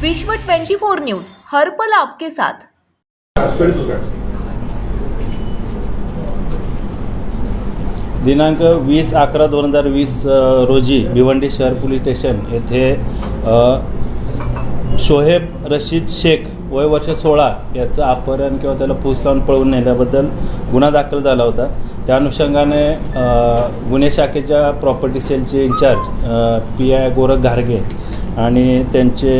विश्व 24 न्यूज हर पल आपके साथ। दिनांक 20/11/2020 रोजी भिवंडी शहर पोलीस स्टेशन येथे शोहेब रशीद शेख वय वर्ष 16 याचं अपहरण किंवा त्याला फूस लावून पळवून नेल्याबद्दल गुन्हा दाखल झाला होता। त्या अनुषंगाने गुन्हे शाखेच्या प्रॉपर्टी सेलचे इंचार्ज PI गोरख घारगे आणि त्यांचे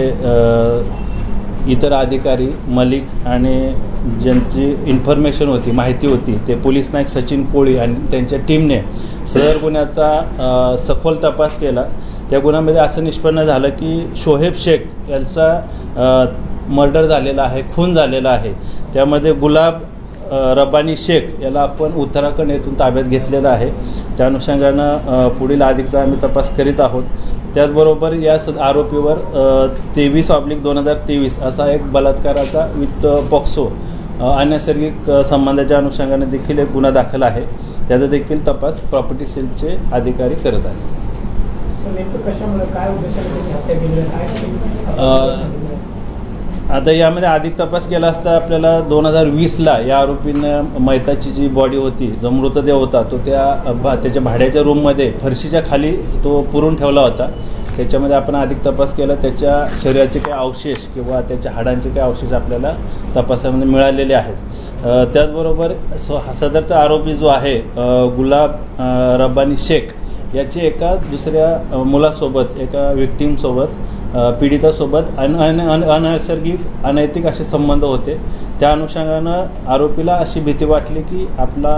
इतर अधिकारी मलिक आणि ज्यांची इन्फॉर्मेशन होती, माहिती होती, ते पोलीस नायक सचिन कोळी आणि त्यांच्या टीमने सदर गुन्ह्याचा सखोल तपास केला। त्या गुन्ह्यामध्ये असं निष्पन्न झालं की शोहेब शेख यांचा मर्डर झालेला आहे, खून झालेला आहे। त्यामध्ये गुलाब रब्बानी शेख याला आपण उत्तराखंड येथून ताब्यात घेतलेलं आहे। त्या अनुषंगानं पुढील अधिकचा आम्ही तपास करीत आहोत। त्याचबरोबर या आरोपीवर 23/2023 असा एक बलात्काराचा विथ पॉक्सो अनैसर्गिक संबंधाच्या अनुषंगाने देखील एक गुन्हा दाखल आहे। त्याचा देखील तपास प्रॉपर्टी सेलचे अधिकारी करत आहेत। आता यामध्ये अधिक तपास केला असता आपल्याला 2020ला या आरोपीनं मैताची जी बॉडी होती, जो मृतदेह होता, तो त्याच्या भाड्याच्या रूममध्ये फरशीच्या खाली तो पुरून ठेवला होता। त्याच्यामध्ये आपण अधिक तपास केला। त्याच्या शरीराचे काही अवशेष किंवा त्याच्या हाडांचे काही अवशेष आपल्याला तपासामध्ये मिळालेले आहेत। त्याचबरोबर सदरचा आरोपी जो आहे गुलाब रब्बानी शेख याचे एका दुसऱ्या मुलासोबत, एका विक्टीमसोबत, पीडितासोबत अनैसर्गिक अनैतिक असे संबंध होते। त्या अनुषंगानं आरोपीला अशी भीती वाटली की आपला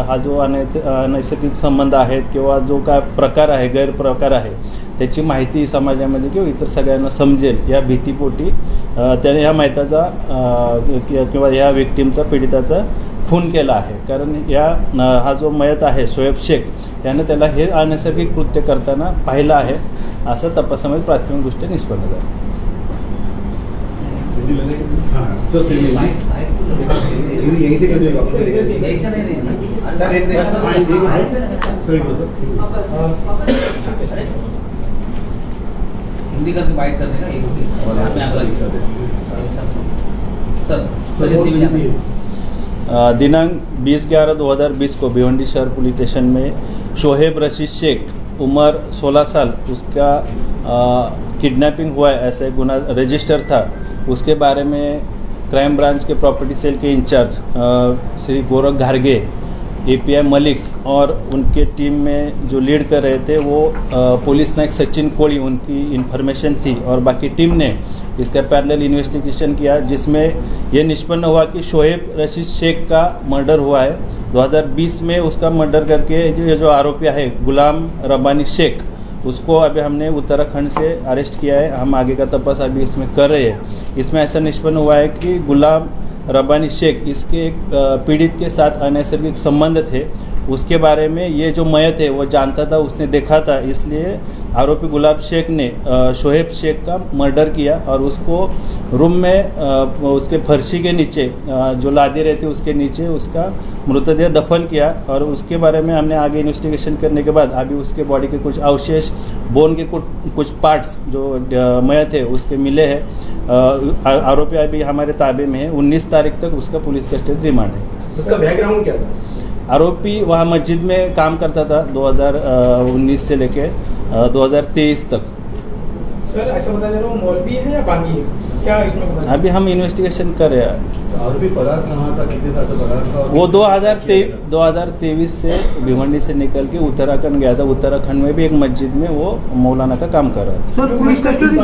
हा जो अनैसर्गिक संबंध आहेत किंवा जो काय प्रकार आहे, गैरप्रकार आहे, त्याची माहिती समाजामध्ये किंवा इतर सगळ्यांना समजेल या भीतीपोटी त्याने ह्या मैताचा किंवा ह्या विक्टीमचा, पीडिताचा खून केला आहे। कारण हा जो मयत आहे शोहेब शेख याने त्याला हे अनैसर्गिक कृत्य करताना पाहिलं आहे, असं तपासामध्ये प्राथमिकदृष्ट्या निष्पन्न झालं। हिंदी करके बाइट करने का दिनांक 20/11/2020 को भिवंडी शहर पुलिस स्टेशन में शोहेब रशीद शेख उम्र 16 साल उसका किडनैपिंग हुआ है ऐसा एक गुना रजिस्टर था। उसके बारे में क्राइम ब्रांच के प्रॉपर्टी सेल के इंचार्ज श्री गोरख घारगे, API मलिक और उनके टीम में जो लीड कर रहे थे वो पुलिस नायक सचिन कोळी, उनकी इन्फॉर्मेशन थी और बाकी टीम ने इसका पैरेलल इन्वेस्टिगेशन किया, जिसमें ये निष्पन्न हुआ कि शोहेब रशीद शेख का मर्डर हुआ है। 2020 में उसका मर्डर करके जो आरोपी है गुलाम रब्बानी शेख, उसको अभी हमने उत्तराखंड से अरेस्ट किया है। हम आगे का तपास अभी इसमें कर रहे हैं। इसमें ऐसा निष्पन्न हुआ है कि गुलाम रब्बानी शेख इसके एक पीड़ित के साथ अनैसर्गिक संबंध थे। उसके बारे में ये जो मयत है वो जानता था, उसने देखा था, इसलिए आरोपी गुलाब शेख ने शोहेब शेख का मर्डर किया और उसको रूम में उसके फर्शी के नीचे जो लादी रहती उसके नीचे उसका मृतदेह दफन किया। और उसके बारे में हमने आगे इन्वेस्टिगेशन करने के बाद अभी उसके बॉडी के कुछ अवशेष, बोन के कुछ पार्ट्स जो मयत है उसके मिले हैं। आरोपी अभी हमारे ताबे में है। 19 तारीख तक उसका पुलिस कस्टडी रिमांड है। उसका बैकग्राउंड क्या था? आरोपी वहाँ मस्जिद में काम करता था 2019 से लेके 2023 तक। सर ऐसा बताया जा रहा है मौलवी है या बागी है, क्या इसमें पता? अभी हम इन्वेस्टिगेशन कर रहे हैं। आरोपी फरार कहाँ था, कितने साल तक फरार था? वो 2023 से भिवंडी से निकल के उत्तराखंड गया था। उत्तराखंड में भी एक मस्जिद में वो मौलाना का काम कर रहा था। Sir police custody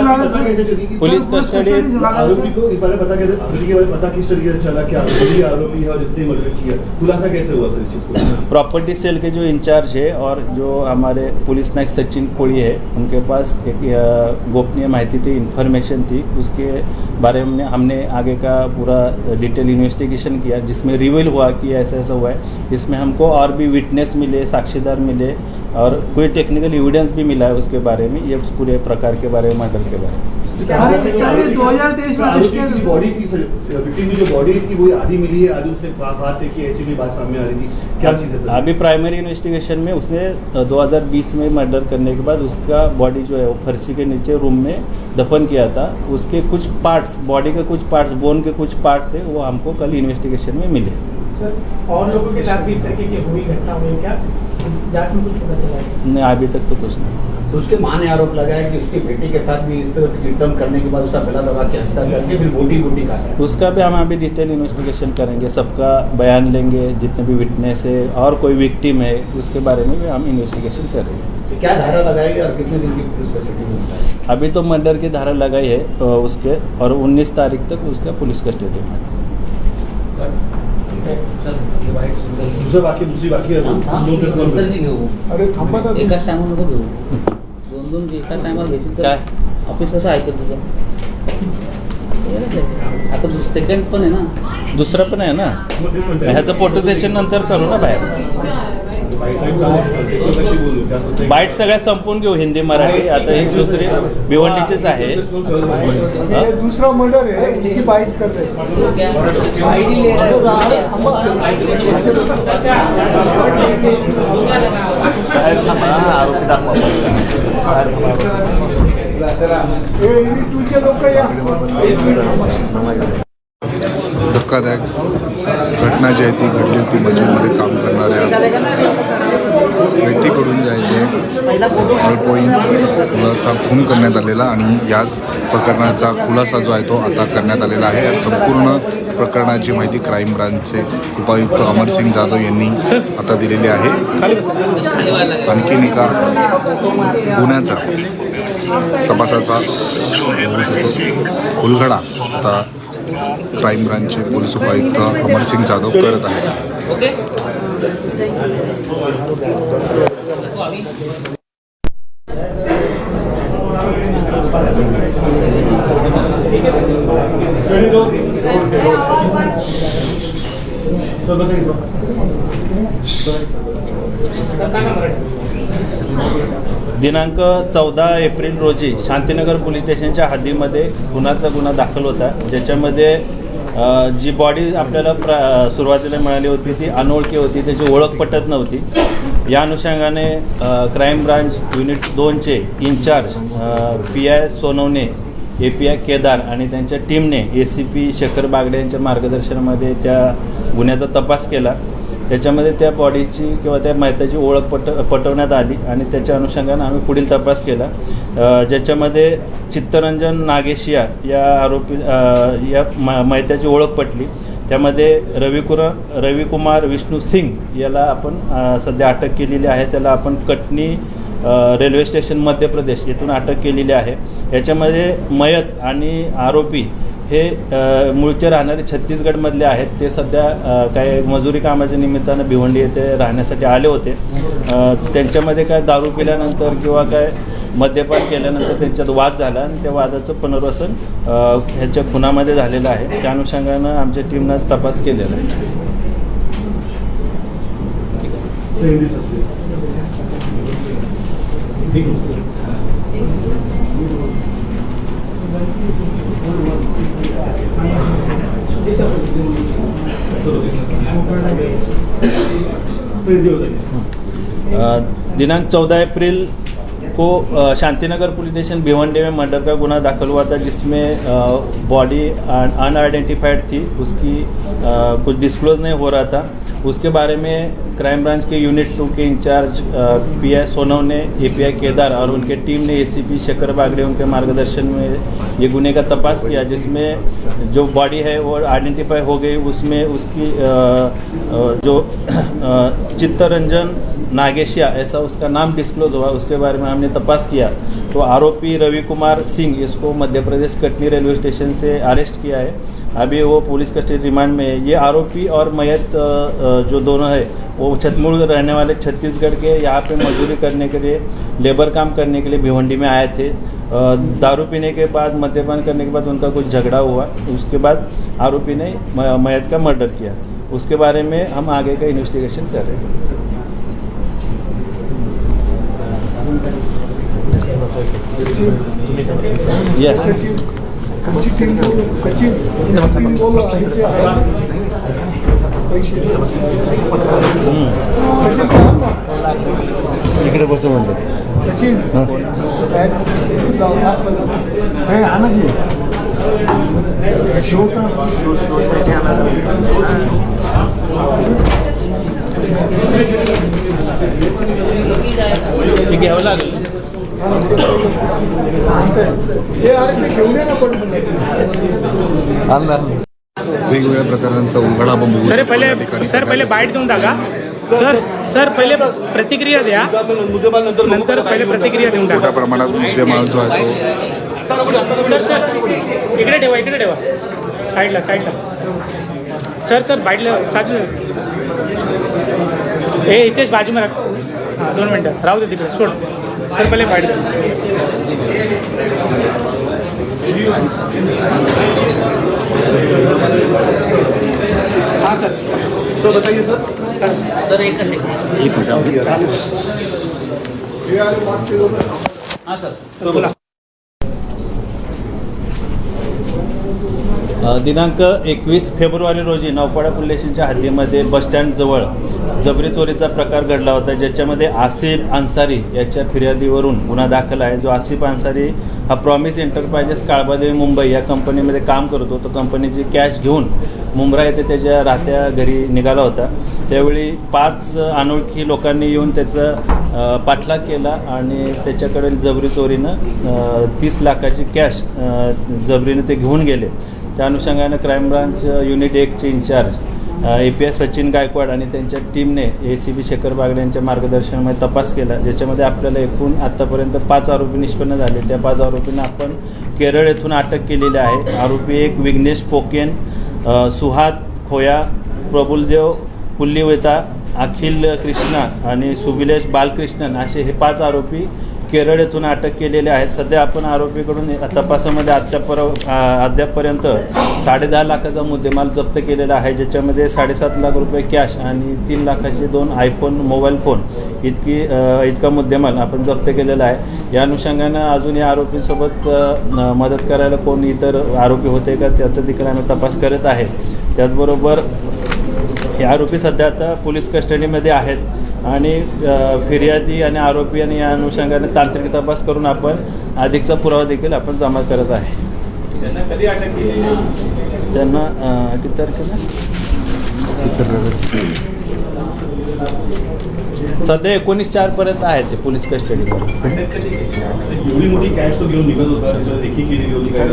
police custody आरोपी को इस बारे में पता कैसे, आरोपी के बारे में पता किस तरीके से चला, क्या आरोपी है और इसने मर्डर किया, खुलासा कैसे हुआ सर इस चीज़ को? प्रॉपर्टी सेल के जो इंचार्ज है और जो हमारे पुलिस नायक सचिन कोळी है, उनके पास एक गोपनीय माहिती थी, इन्फॉर्मेशन थी। उसके बारे में हमने आगे का पूरा डिटेल इन्वेस्टिगेशन किया, जिसमें रिवील हुआ कि ऐसा ऐसा हुआ है। इसमें हमको और भी विटनेस मिले, साक्षीदार मिले और कोई टेक्निकल एविडेंस भी मिला है उसके बारे में, ये पूरे प्रकार के बारे में, मर्डर के बारे में। 2023 में आरोपी की बॉडी थी सर, विक्टिम की जो बॉडी थी वो आधी मिली है, आधी उसने बात है कि ऐसी भी बात सामने आ रही थी, क्या चीज़ है सर? अभी प्राइमरी इन्वेस्टिगेशन में उसने 2020 में मर्डर करने के बाद उसका बॉडी जो है वो फर्शी के नीचे रूम में दफन किया था। उसके कुछ पार्ट्स, बॉडी के कुछ पार्ट्स, बोन के कुछ पार्ट्स है वो हमको कल इन्वेस्टिगेशन में मिले। सर और लोगों के साथ भी इस तरीके की हुई घटना हुई क्या, जांच में कुछ पता चला है? नहीं, अभी तक तो कुछ नहीं। तो उसके मां ने आरोप लगाया कि उसकी बेटी के साथ भी इस तरह से कृत्य करने के बाद उसका गला दबा के हत्या करके फिर बोटी बोटी काटा है। उसका भी हम अभी डिटेल इन्वेस्टिगेशन करेंगे, सबका बयान लेंगे, जितने भी विटनेस है और कोई विक्टिम है उसके बारे में भी हम इन्वेस्टिगेशन करेंगे। तो क्या धारा लगाएगी और कितने दिन की पुलिस कस्टडी में होता है? अभी तो मर्डर की धारा लगाई है उसके, और 19 तारीख तक उसका पुलिस कस्टडी में। दूसरी बाकी है अरे थांबा ना. एकाच टायमाला नको घेऊ दोन एकाच टायमाला घेशील तर काय? ऑफिस कसं ऐकत तुझं आता सेकंड पण आहे ना. दुसरं पण आहे ना, ह्याचं फोटो सेशन नंतर करू ना बाहेर. बाईट सगळ्या संपून घेऊ, हिंदी मराठी. आता एक दुसरी भिवंडीचीच आहे. ये दूसरा मर्डर है, उसकी बाइट कर रहे धक्कादायक घटना जी आहे ती घडली होती मस्जिदमध्ये काम करणाऱ्या व्यक्तीकडून जे आहे ते अल्पवयीन मुलाचा खून करण्यात आलेला आणि याच प्रकरणाचा खुलासा जो आहे तो आता करण्यात आलेला आहे. या संपूर्ण प्रकरणाची माहिती क्राईम ब्रांचचे उपायुक्त अमरसिंग जाधव यांनी आता दिलेली आहे. आणखीन एका गुन्ह्याचा तपासाचा उलगडा आता क्राईम ब्रांचचे पोलीस उपायुक्त अमरसिंग जाधव करत आहेत. ओके दिनांक 14 एप्रिल रोजी शांतीनगर पोलीस स्टेशनच्या हद्दीमध्ये खुनाचा गुन्हा दाखल होता, ज्याच्यामध्ये जी बॉडी आपल्याला सुरुवातीला मिळाली होती ती अनोळखी होती, त्याची ओळख पटत नव्हती. या अनुषंगाने क्राईम ब्रांच युनिट 2चे incharge PI Sonawane, API Kedar आणि त्यांच्या टीमने ACP शेखर बागडे यांच्या मार्गदर्शनामध्ये त्या गुन्ह्याचा तपास केला. त्याच्यामध्ये त्या बॉडीची किंवा त्या मयताची ओळख पटवण्यात आली आणि त्याच्या अनुषंगाने आम्ही पुढील तपास केला, ज्याच्यामध्ये चित्तरंजन नागेशिया या आरोपी या मयताची ओळख पटली. त्यामध्ये रविकुमार विष्णू सिंग याला आपण सध्या अटक केलेली आहे. त्याला आपण कटनी रेल्वे स्टेशन मध्य प्रदेश येथून अटक केलेली आहे. याच्यामध्ये मयत आणि आरोपी हे मूळचे राहणारे छत्तीसगडमधले आहेत. ते सध्या काही मजुरी कामाच्या निमित्तानं भिवंडी येथे राहण्यासाठी आले होते. त्यांच्यामध्ये काय दारू पिल्यानंतर किंवा काय मद्यपान केल्यानंतर त्यांच्यात वाद झाला आणि त्या वादाचं पुनर्वसन ह्याच्या खुनामध्ये झालेलं आहे. त्या अनुषंगानं आमच्या टीमनं तपास केलेला आहे. दिनांक 14 अप्रैल को शांतिनगर पुलिस स्टेशन भिवंडी में मर्डर का गुना दाखिल हुआ था, जिसमें बॉडी अनआइडेंटिफाइड थी, उसकी कुछ डिस्क्लोज नहीं हो रहा था. उसके बारे में क्राइम ब्रांच के यूनिट 2 के इंचार्ज PI सोनव ने, API केदार और उनके टीम ने ACP शेखर बागड़े उनके मार्गदर्शन में ये गुने का तपास किया, जिसमें जो बॉडी है वो आइडेंटिफाई हो गई. उसमें उसकी जो चित्तरंजन नागेशिया ऐसा उसका नाम डिस्क्लोज हुआ. उसके बारे में हमने तपास किया तो आरोपी रविकुमार सिंह, इसको मध्य प्रदेश कटनी रेलवे स्टेशन से अरेस्ट किया है. अभी वो पुलिस कस्टडी रिमांड में है. ये आरोपी और मयत जो दोनों है वो छतमूल रहने वाले छत्तीसगढ़ के, यहाँ पे मजदूरी करने के लिए, लेबर काम करने के लिए भिवंडी में आए थे. दारू पीने के बाद, मद्यपान करने के बाद उनका कुछ झगड़ा हुआ. उसके बाद आरोपी ने मयत का मर्डर किया. उसके बारे में हम आगे का इन्वेस्टिगेशन कर रहे हैं. Yes. सचिन तुमची टीम सचिन तुमची टीम बोल आणि ते आहे. पैसे सचिन सांग ना इकडे बस म्हणतात सचिन काय आनंद शो का ते घ्यावं लागेल. ते अरे ते घेऊन ये ना पण वेगवेगळ्या प्रकारांचा उघड आपण बघू सर शकतो. पहिले या ठिकाणी सर पहिले बाईट देऊन टाका. सर पहिले प्रतिक्रिया द्या, नंतर पहिले प्रतिक्रिया देऊन मोठ्या टाका. प्रमाणात मुद्देमाल जो आहे तो सर इकडे ठेवा साईडला सर बाईटला साईडला हे इथेच बाजू में रख. हां 2 मिनटं राहू दे तिकडे सोड. सर पहिले बाईट द्या. हाँ सर तो बताइए सर. सर एक सेकंड. हे अरे मागचे लोक हां सर. बोला. दिनांक 21 फेब्रुवारी रोजी नौपाडा पोलीस स्टेशनच्या हद्दीमध्ये बसस्टँडजवळ जबरी चोरीचा प्रकार घडला होता, ज्याच्यामध्ये आसिफ अन्सारी याच्या फिर्यादीवरून गुन्हा दाखल आहे. जो आसिफ अन्सारी हा प्रॉमिस एंटरप्राइजेस काळबादेवी मुंबई या कंपनीमध्ये काम करतो. तो कंपनीची कॅश घेऊन मुंब्रा येथे त्याच्या राहत्या घरी निघाला होता. त्यावेळी 5 अनोळखी लोकांनी येऊन त्याचा पाठलाग केला आणि त्याच्याकडे जबरी चोरीनं 30 लाखाची कॅश जबरीने ते घेऊन गेले. त्या अनुषंगानं क्राईम ब्रांच युनिट 1चे इंचार्ज API सचिन गायकवाड आणि त्यांच्या टीमने ACP शेखर बागडे यांच्या मार्गदर्शनामध्ये तपास केला, ज्याच्यामध्ये आपल्याला एकूण आत्तापर्यंत 5 आरोपी निष्पन्न झाले. त्या 5 आरोपींना आपण केरळ येथून अटक केलेली आहे. आरोपी 1 विघ्नेश पोकेन, सुहाद खोया, प्रफुल्लदेव पुल्लिवेता, अखिल कृष्णा आणि सुबिलेश बालकृष्णन असे हे 5 आरोपी केरळ येथून अटक केलेले आहेत. सध्या आपण आरोपीकडून तपासामध्ये अद्यापपर्यंत 10.5 लाखाचा मुद्देमाल जप्त केलेला आहे, ज्याच्यामध्ये 7.5 लाख रुपये कॅश आणि 3 लाखाचे 2 आयफोन मोबाईल फोन इतका मुद्देमाल आपण जप्त केलेला आहे. या अनुषंगानं अजून या आरोपींसोबत मदत करायला कोण इतर आरोपी होते का त्याचा देखील आम्ही तपास करत आहे. त्याचबरोबर हे आरोपी सध्या आता पोलीस कस्टडीमध्ये आहेत आणि फिर्यादी आणि आरोपी आणि या अनुषंगाने तांत्रिक तपास करून आपण अधिकचा पुरावा देखील आपण जमा करत आहे. त्यांना कधी अटक केली? त्यांना किती तारखेला सध्या 19/4 आहेत ते पोलीस कस्टडीमध्ये. एवढी मोठी कॅश तो घेऊन निघत होता, त्याच्यावर देखी केलेली होती काय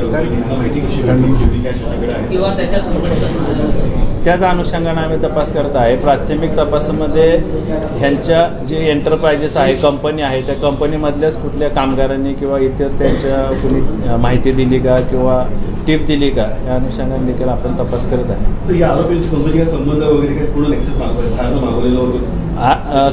माहिती कशी होती कॅश सगळं आहे किंवा त्याच्यात त्याच अनुषंगाने आम्ही तपास करत आहे. प्राथमिक तपासामध्ये ह्यांच्या जे एंटरप्राइजेस आहे, कंपनी आहे, त्या कंपनीमधल्याच कुठल्या कामगारांनी किंवा इतर त्यांच्या कुणी माहिती दिली का किंवा टिप दिली का या अनुषंगाने देखील आपण तपास करत आहे. तर या आरोपींची कंपनीचा संबंध वगैरे काय पूर्ण ॲक्सेस मागवलेलं वगैरे?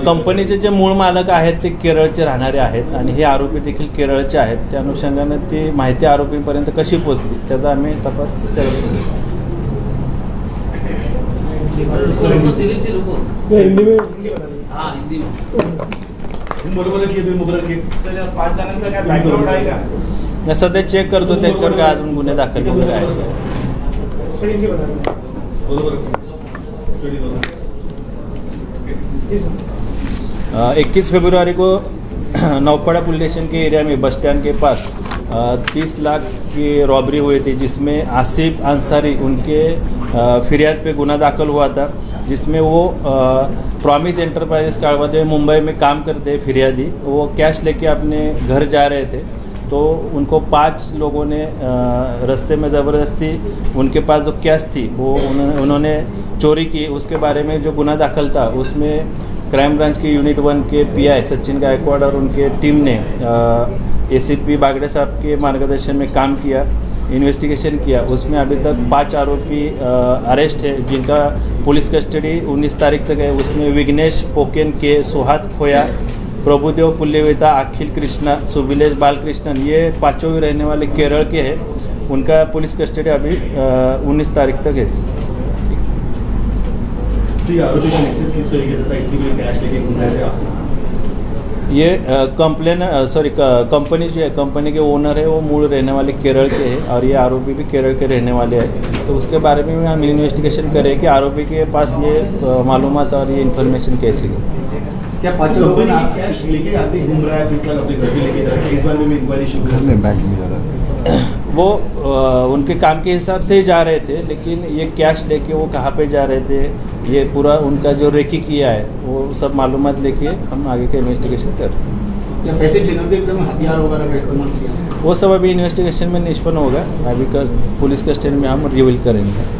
कंपनीचे जे मूळ मालक आहेत ते केरळचे राहणारे आहेत आणि हे आरोपी देखील केरळचे आहेत. त्या अनुषंगाने ती माहिती आरोपींपर्यंत कशी पोहोचली त्याचा आम्ही तपास करत सिविल की रुको. हिंदी में हाँ हिंदी में. बरोबर आहे की तुम्ही मोबाईल की सर 5 जणांचा काय बॅकग्राऊंड आहे का? सध्या चेक करतो त्यांच्यावर काय अजून गुन्हे दाखल वगैरे आहेत. सर हिंदी बता. बरोबर स्टडी बरोबर. जी सर. 21 फरवरी को नौपाड़ा पुलिस स्टेशन के एरिया में बस स्टैंड के पास 30 लाख की रॉबरी हुई थी, जिसमें आसिफ अंसारी उनके फिरियाद पे गुना दाखल हुआ था, जिसमें वो प्रॉमिस एंटरप्राइजेस कालवादेवी मुंबई में काम करते हैं फिरियादी. वो कैश लेके अपने घर जा रहे थे तो उनको 5 लोगों ने रास्ते में ज़बरदस्ती उनके पास जो कैश थी वो उन्होंने चोरी की. उसके बारे में जो गुना दाखल था उसमें क्राइम ब्रांच के यूनिट 1 के PI सचिन गायकवाड़ और उनके टीम ने ACP बागड़े साहब के मार्गदर्शन में काम किया, इन्वेस्टिगेशन किया. उसमें अभी तक 5 आरोपी अरेस्ट है, जिनका पुलिस कस्टडी 19 तारीख तक है. उसमें विघ्नेश पोकेन के, सुहाद खोया, प्रभुदेव पुल्लिवेता, अखिल कृष्णा, सुबिलेश बालकृष्णन, ये 5 भी रहने वाले केरल के हैं. उनका पुलिस कस्टडी अभी 19 तारीख तक है. आरोपी का एक्सेस किस तरीके से था, इतनी कैश लेके घूम रहे थे आप? ये कंपनी जो है, कंपनी के ओनर है वो मूल रहने वाले केरल के हैं और ये आरोपी भी केरल के रहने वाले हैं। तो उसके बारे में हम इन्वेस्टिगेशन करें कि आरोपी के पास ये मालूमात और ये इन्फॉर्मेशन कैसी है। क्या पाँच कंपनी कैश लेके आते घूम रहा है 30 लाख अपने घर पे लेके जा रहा है, इस बारे में इंक्वायरी शुरू घर में बैंक में जा रहा है। वो उनके काम के हिसाब से ही जा रहे थे, लेकिन ये कैश लेके वो कहाँ पे जा रहे थे, ये पूरा उनका जो रेकी किया है वो सब मालूमात लेके हम आगे के इन्वेस्टिगेशन कर रहे हैं। क्या पैसे छिनरते एकदम हथियार वगैरह का इस्तेमाल किया? वो सब अभी इन्वेस्टिगेशन में निष्पन्न होगा, अभी पुलिस कस्टडी में हम रिवील करेंगे।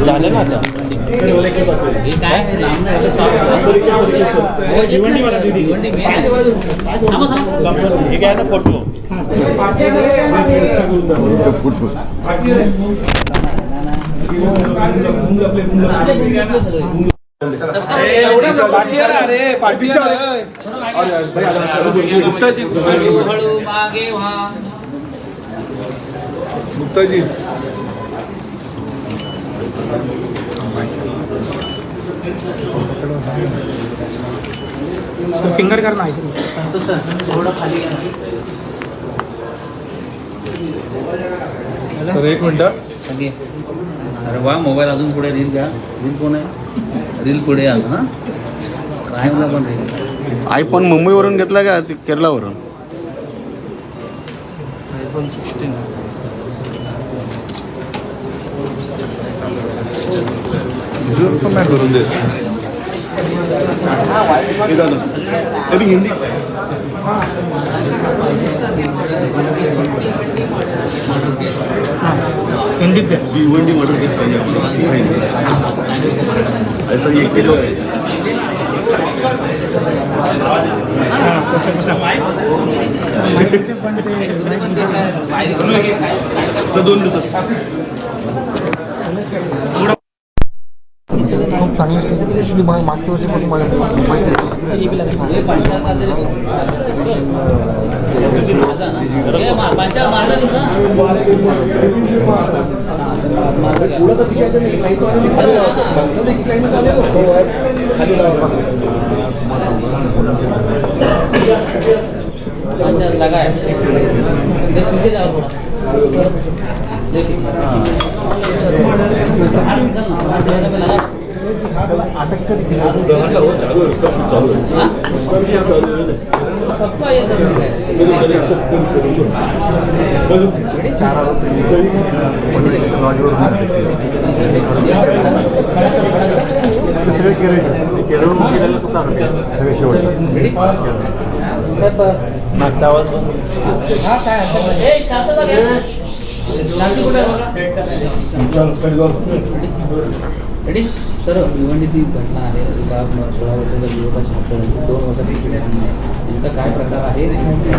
झालं ना आता हे काय लांब नाही आपलं भिवंडी मेन आहे. थांबा, थांबा. हे काय ना फोटो हळू मागे व्हा. फिंगर करना आहे. तो सर थोडं खाली घ्या. एक मिनटं. ओके. अरे वा, मोबाईल अजून पुढे रील घ्या. रील कोण आहे? रील पुढे आला ना. प्राईमला पण रील. आयफोन मुंबईवरून घेतला का केरळावरून? iPhone 16 करून देत अभी हिंदी हिंदीत द्या. भिवंडी मर्डर केस ऐसा ये केलं सर 2 दिवसात खूप चांगली स्टोरी. ॲक्च्युली मागच्या वर्षीपासून माझ्या मुंबईत लगा है. पीछे जाओ थोड़ा. अटक कधी केली? चालू है उसका शूट चालू है उसका भी चालू है सबको ये करना है. 4 आरोपी लॉजवर सगळे केरळचे सगळे शेवटचे मागचा आवाज रेडी सर. भिवंडीची घटना आहे. एका 16 वर्षाचा युवका छात्र 2 वर्षाची पिढ्याने नेमका काय प्रकार आहे,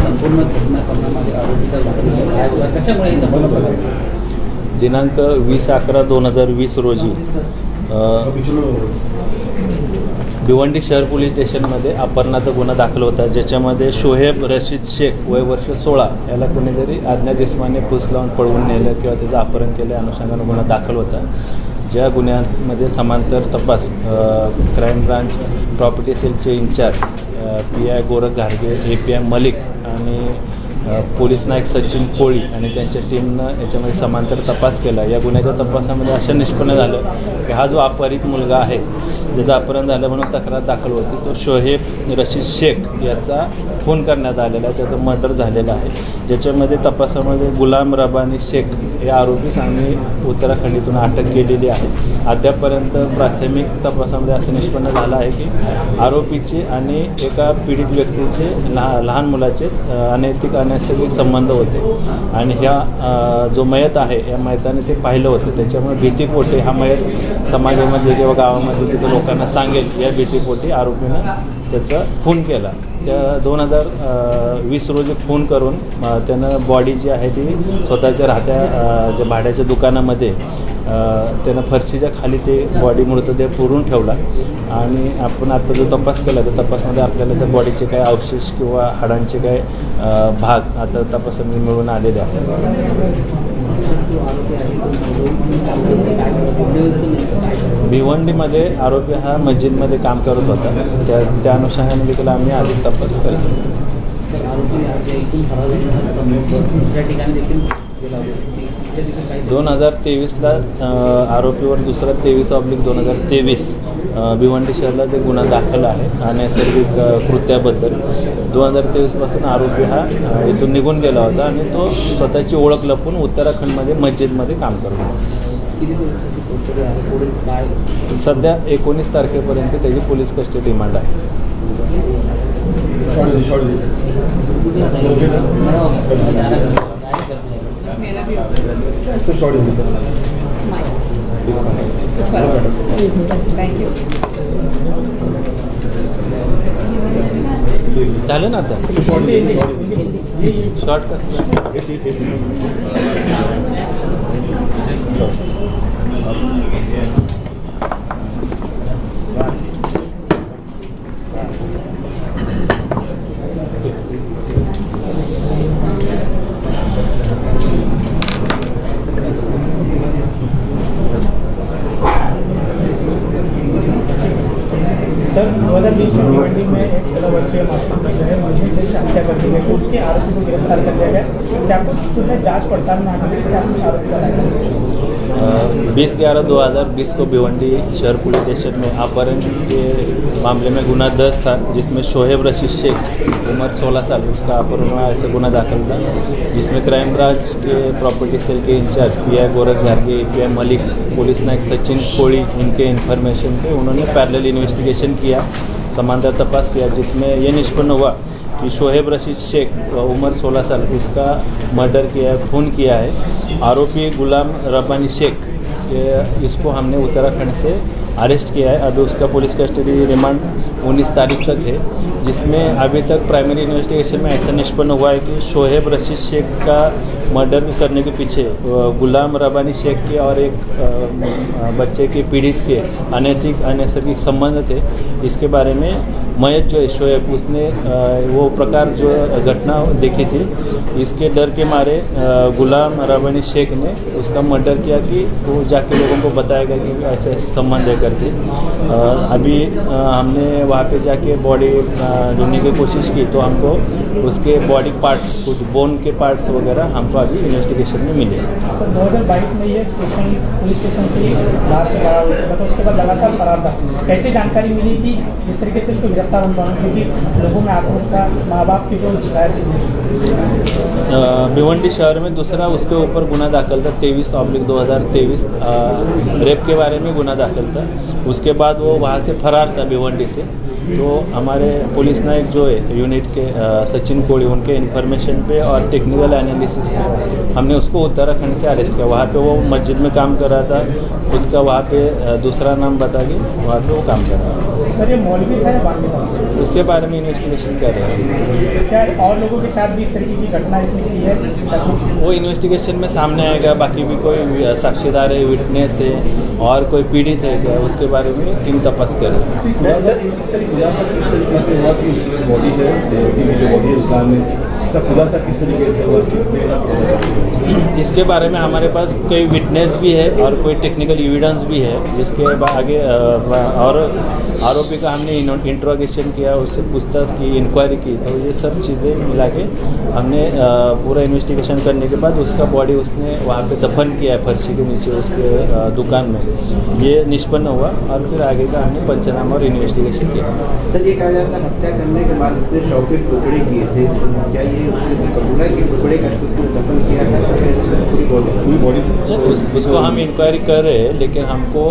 संपूर्ण घटना करण्यामागे आरोपीचा काय होता, कशामुळे ही संपूर्ण प्रकार? दिनांक 20/11/2020 रोजी भिवंडी शहर पोलीस स्टेशनमध्ये अपहरणाचा गुन्हा दाखल होता, ज्याच्यामध्ये शोहेब रशीद शेख वय वर्ष 16 याला कोणीतरी अज्ञात इसमाने फूस लावून पळवून नेलं किंवा त्याचं अपहरण केलं अनुषंगानं गुन्हा दाखल होता. ज्या गुन्ह्यामध्ये समांतर तपास क्राईम ब्रांच प्रॉपर्टी सेलचे इंचार्ज PI गोरख घारगे, API मलिक आणि पोलीस नायक सचिन कोळी आणि त्यांच्या टीमनं याच्यामध्ये समांतर तपास केला. या गुन्ह्याच्या तपासामध्ये असं निष्पन्न झालं की हा जो अपहरित मुलगा आहे, ज्याचं अपहरण झालं म्हणून तक्रार दाखल होती, तो शोहेब रशीद शेख याचा खून करण्यात आलेला आहे, त्याचं मर्डर झालेलं आहे. ज्याच्यामध्ये तपासामध्ये गुलाम रबानी शेख या आरोपीस आम्ही उत्तराखंडीतून अटक केलेली आहे. अद्यापर्यंत प्राथमिक तपासामध्ये असं निष्पन्न झालं आहे की आरोपीचे आणि एका पीडित व्यक्तीचे लहान मुलाचे अनैतिक अनैसर्गिक संबंध होते आणि ह्या जो मयत आहे या मयताने ते पाहिलं होतं. त्याच्यामुळे भीतीपोटी हा मयत समाजामध्ये किंवा गावामध्ये तिथं लोकांना सांगेल या भीतीपोटी आरोपीनं त्याचा खून केला. त्या 2020 रोजी खून करून त्यानं बॉडी जी आहे ती स्वतःच्या राहत्या ज्या भाड्याच्या दुकानामध्ये त्यानं फरशीच्या खाली ते बॉडी मृतदेह पुरून ठेवला आणि आपण आता जो तपास केला त्या तपासामध्ये आपल्याला त्या बॉडीचे काही अवशेष किंवा हाडांचे काही भाग आता तपासामध्ये मिळून आलेले आहेत. भिवंडी भिवंडीमध्ये आरोपी हा मस्जिदमध्ये काम करत होता. त्या अनुषंगाने देखील आम्ही अधिक तपास करतो. तर आरोपी आज इथून फरार झाल्यानंतर दुसऱ्या ठिकाणी देखील गेला होता. तिथे देखील काही 2023ला आरोपीवर दुसरा 23/2023 भिवंडी शहराला ते गुन्हा दाखल आहे. अनैसर्गिक कृत्याबद्दल 2023पासून आरोपी हा इथून निघून गेला होता आणि तो स्वतःची ओळख लपवून उत्तराखंडमध्ये मस्जिदमध्ये काम करत होता. किती दिवसाची कोठडी आहे, पुढे काय सध्या 19 तारखेपर्यंत त्याची पोलीस कस्टडी रिमांड आहे. कुठे आता झालं ना आता शॉर्ट कसं सर 2020 में भिवंडी में एक 16 वर्षीय मासूम जो है मस्जिद से हत्या कर दी गई, तो उसके आरोपी को गिरफ्तार कर लिया गया. क्या कुछ जो है जांच पड़ताल में आगे क्या कुछ आरोपी लगाया गया? 20/11/2020 को भिवंडी शहर पुलिस स्टेशन में अपहरण के मामले में गुना दर्ज था, जिसमें शोहेब रशीद शेख उम्र 16 साल उसका अपहरण हुआ ऐसे गुना दाखिल था, जिसमें क्राइम ब्रांच के प्रॉपर्टी सेल के इंचार्ज PI गोरख घारगे, PI मलिक, पुलिस नायक सचिन कोड़ी, इनके इन्फॉर्मेशन पे उन्होंने पैरेलल इन्वेस्टिगेशन किया, समांतर तपास किया, जिसमें ये निष्पन्न हुआ कि शोहेब रशीद शेख उम्र 16 साल उसका मर्डर किया है, खून किया है. आरोपी गुलाम रब्बानी शेख इसको हमने उत्तराखंड से अरेस्ट किया है. अभी उसका पुलिस कस्टडी रिमांड 19 तारीख तक है, जिसमें अभी तक प्राइमरी इन्वेस्टिगेशन में ऐसा निष्पन्न हुआ है कि शोहेब रशीद शेख का मर्डर करने के पीछे गुलाम रब्बानी शेख के और एक बच्चे के पीड़ित के अनैतिक अनैसर्गिक संबंध थे. इसके बारे में मयत जो है शोएब उसने वो प्रकार जो घटना देखी थी, इसके डर के मारे गुलाम रब्बानी शेख ने उसका मर्डर किया कि वो जाके लोगों को बताएगा कि ऐसे ऐसे संबंध है करके. अभी हमने वहाँ पे जाके बॉडी ढूंढने की कोशिश की तो हमको उसके बॉडी पार्ट्स, कुछ बोन के पार्ट्स वगैरह हमको अभी इन्वेस्टिगेशन में मिले. तो 2022 में ये स्टेशन पुलिस स्टेशन से बाहर से फरार हो चुका था, उसके बाद लगातार फरार था. कैसे जानकारी मिली थी जिस तरीके से उसको गिरफ्तार होना पड़ा, क्योंकि लोगों में आक्रोश था, माँ बाप की जो शिकायत थी? भिवंडी शहर में दूसरा उसके ऊपर गुना दाखिल था 23/2023 रेप के बारे में गुना दाखिल था. उसके बाद वो वहाँ से फरार था भिवंडी से. तो हमारे पुलिस नायक जो है यूनिट के सचिन कोड़ी, उनके इन्फॉर्मेशन पे और टेक्निकल एनालिसिस पे हमने उसको उत्तराखंड से अरेस्ट किया. वहाँ पे वो मस्जिद में काम कर रहा था, खुद का वहाँ पे दूसरा नाम बता के वहाँ पे वो काम कर रहा था. सर ये मौलवी था या बाकी था? उसके बारे में इन्वेस्टिगेशन कर रहे हैं. क्या और लोगों के साथ भी इस तरीके की घटना इसने की है? वो इन्वेस्टिगेशन में सामने आएगा. बाकी भी कोई साक्षीदार है, विटनेस है और कोई पीड़ित है क्या, उसके बारे में टीम तपास कर रही है. किस तरीके से हुआ कि उसकी बॉडी है, जो बॉडी है दुकान में, सब खुलासा किस तरीके से हुआ, किसके साथ? इसके बारे में हमारे पास कोई विटनेस भी है और कोई टेक्निकल एविडेंस भी है, जिसके आगे और आरोपी का हमने इंट्रोगेशन किया, उससे पूछताछ की, इंक्वायरी की. तो ये सब चीज़ें मिला के हमने पूरा इन्वेस्टिगेशन करने के बाद उसका बॉडी उसने वहाँ पे दफन किया है फर्शी के नीचे उसके दुकान में. ये निष्पन्न हुआ और फिर आगे का हमने पंचनामा और इन्वेस्टिगेशन किया. सर ये कहा जाता है हत्या करने के बाद उसने शव के टुकड़े किए थे, क्या ये कबूला के टुकड़े का दफन किया था? पूरी बॉडी उसको हम इंक्वायरी कर रहे हैं, लेकिन हमको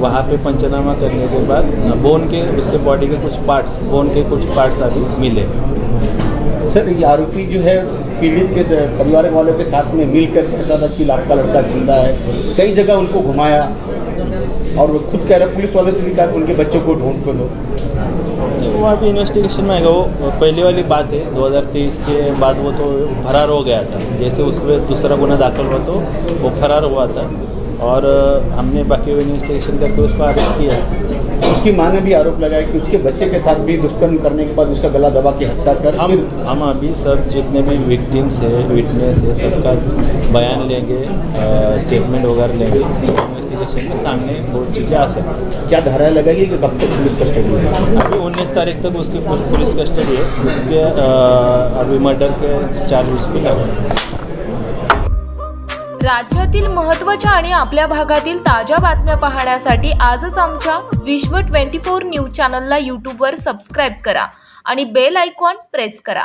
वहाँ पे पंचनामा करने के बाद बोन के उसके बॉडी के कुछ पार्ट्स, बोन के कुछ पार्ट्स अभी मिले. सर ये आरोपी जो है पीड़ित के परिवार वालों के साथ में मिलकर कहता था कि आपका लड़का जिंदा है, कई जगह उनको घुमाया और वो खुद कह रहा पुलिस वालों से भी कहा कि उनके बच्चों को ढूंढ कर दो. वो अभी इन्वेस्टिगेशन में आएगा. वो पहली वाली बात है 2023 के बाद वो तो फरार हो गया था. जैसे उस पर दूसरा गुना दाखिल हुआ तो वो फरार हुआ था और हमने बाकी इन्वेस्टिगेशन करके उसको अरेस्ट किया. उसकी माँ ने भी आरोप लगाया कि उसके बच्चे के साथ भी दुष्कर्म करने के बाद उसका गला दबा के हत्या कर हम अभी सर जितने भी विक्टिम्स है विटनेस है सबका बयान लेंगे, स्टेटमेंट वगैरह लेंगे, इन्वेस्टिगेशन में सामने बहुत चीज़ें आ सकती। क्या धारा लगेगी कि कब तक पुलिस कस्टडी में? अभी 19 तारीख तक उसकी पुलिस कस्टडी है, उसके अभी मर्डर के चार्जेस भी लगे। राज्यातील महत्त्वाच्या आणि आपल्या भागातील ताज्या बातम्या पाहण्यासाठी आजच आमच्या विश्व 24 न्यूज चॅनलला यूट्यूबवर सबस्क्राईब करा आणि बेल आयकॉन प्रेस करा।